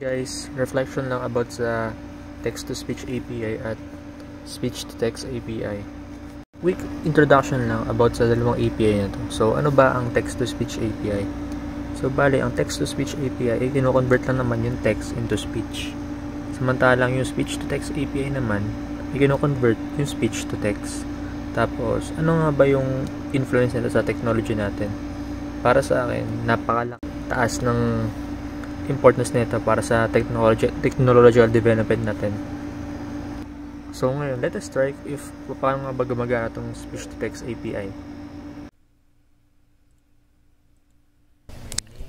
Guys, reflection lang about sa text-to-speech API at speech-to-text API. Quick introduction lang about sa dalawang API na to. So, ano ba ang text-to-speech API? So, bali, ang text-to-speech API ay kino-convert lang naman yung text into speech. Samantalang yung speech-to-text API naman ay kino-convert yung speech to text. Tapos, ano nga ba yung influence nito sa technology natin? Para sa akin, napakataas ng importance nito para sa technological development natin. So ngayon, let us try if paano nga ba gumagana itong speech-to-text API.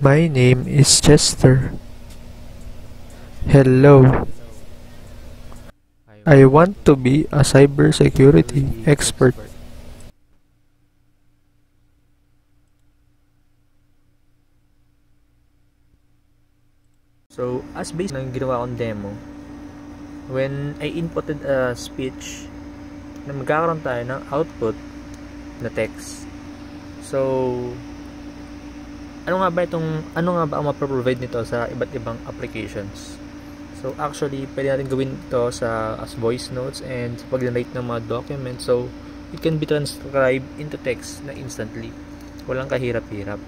My name is Chester. Hello. I want to be a cybersecurity expert. So, as based ng ginawa kong demo, when I inputted a speech, na magkakaroon tayo ng output na text. So, ano nga ba ang mapro-provide nito sa iba't ibang applications? So, actually, pwede natin gawin ito as voice notes and pag-generate ng mga documents. So, it can be transcribed into text na instantly. Walang kahirap-hirap.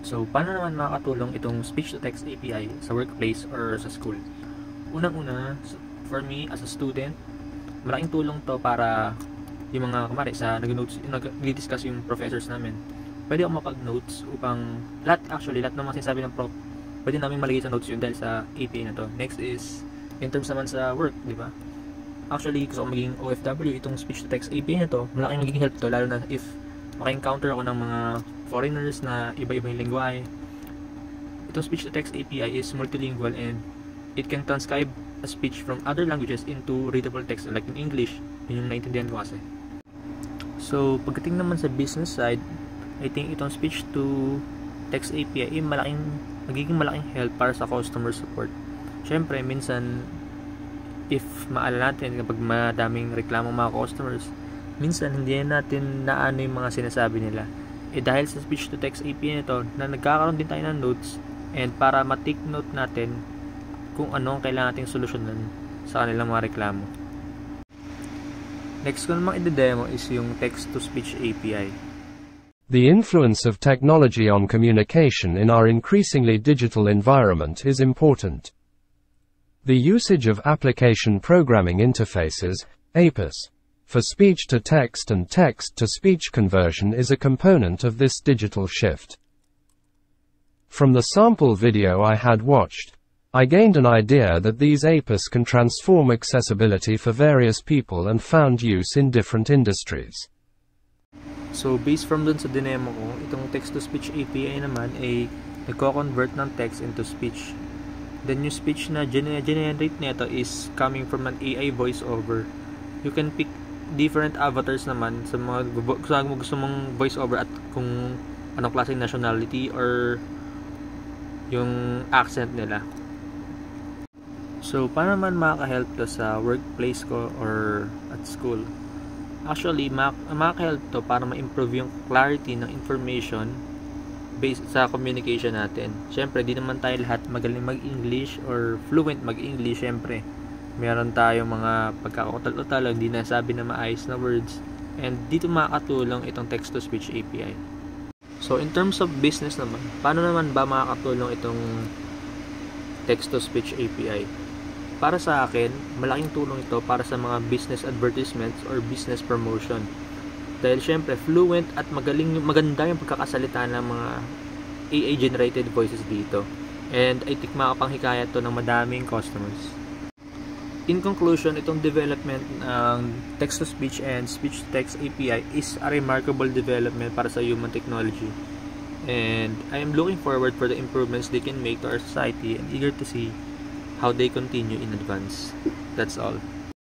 So, paano naman makakatulong itong speech-to-text API sa workplace or sa school? Unang-una, for me as a student, malaking tulong to para yung mga kumari sa nag-discuss yung professors namin. Pwede ako mapag-notes upang lahat ng mga sinasabi ng prof, pwede namin malagay sa notes yun dahil sa API na to. Next is, in terms naman sa work, di ba? Actually, gusto ko maging OFW, itong speech-to-text API na to, malaking magiging help to, lalo na if maka-encounter ako ng mga foreigners na iba-iba yung lingwahe. Itong speech-to-text API is multilingual and it can transcribe a speech from other languages into readable text like in English. Yun yung naintindihan ko kasi. So, pagdating naman sa business side, I think itong speech-to-text API ay magiging malaking help para sa customer support. Siyempre, minsan if maalala natin kapag madaming reklamo mga customers, minsan hindi natin naano yung mga sinasabi nila. Dahil sa speech-to-text API nito, na nagkakaroon din tayo ng notes and para ma-take note natin kung ano ang kailangan nating solusyonan sa kanilang mga reklamo. Next ko namang i-demo is yung text-to-speech API. The influence of technology on communication in our increasingly digital environment is important. The usage of application programming interfaces, APIs, for speech-to-text and text-to-speech conversion is a component of this digital shift. From the sample video I had watched, I gained an idea that these APIs can transform accessibility for various people and found use in different industries. So, based from dun sa dinemo ko, itong text-to-speech API naman ay nagko-convert ng text into speech. Then, yung speech na generate nito is coming from an AI voiceover. You can pick different avatars naman sa mga gusto mong voiceover at kung anong klaseng nationality or yung accent nila. So, paano naman makaka-help to sa workplace ko or at school? Actually, makaka-help to para ma-improve yung clarity ng information based sa communication natin. Siyempre, di naman tayo lahat magaling mag-English or fluent mag-English, siyempre. Meron tayong mga pagkakakutal-utal, hindi nasabi na maayos na words. And dito makakatulong itong text-to-speech API. So, in terms of business naman, paano naman ba makakatulong itong text-to-speech API? Para sa akin, malaking tulong ito para sa mga business advertisements or business promotion. Dahil syempre, fluent at maganda yung pagkakasalita ng mga AI-generated voices dito. And I think makapanghikayat to ng madaming customers. In conclusion, itong development ng text-to-speech and speech-to-text API is a remarkable development para sa human technology. And I am looking forward for the improvements they can make to our society and eager to see how they continue in advance. That's all.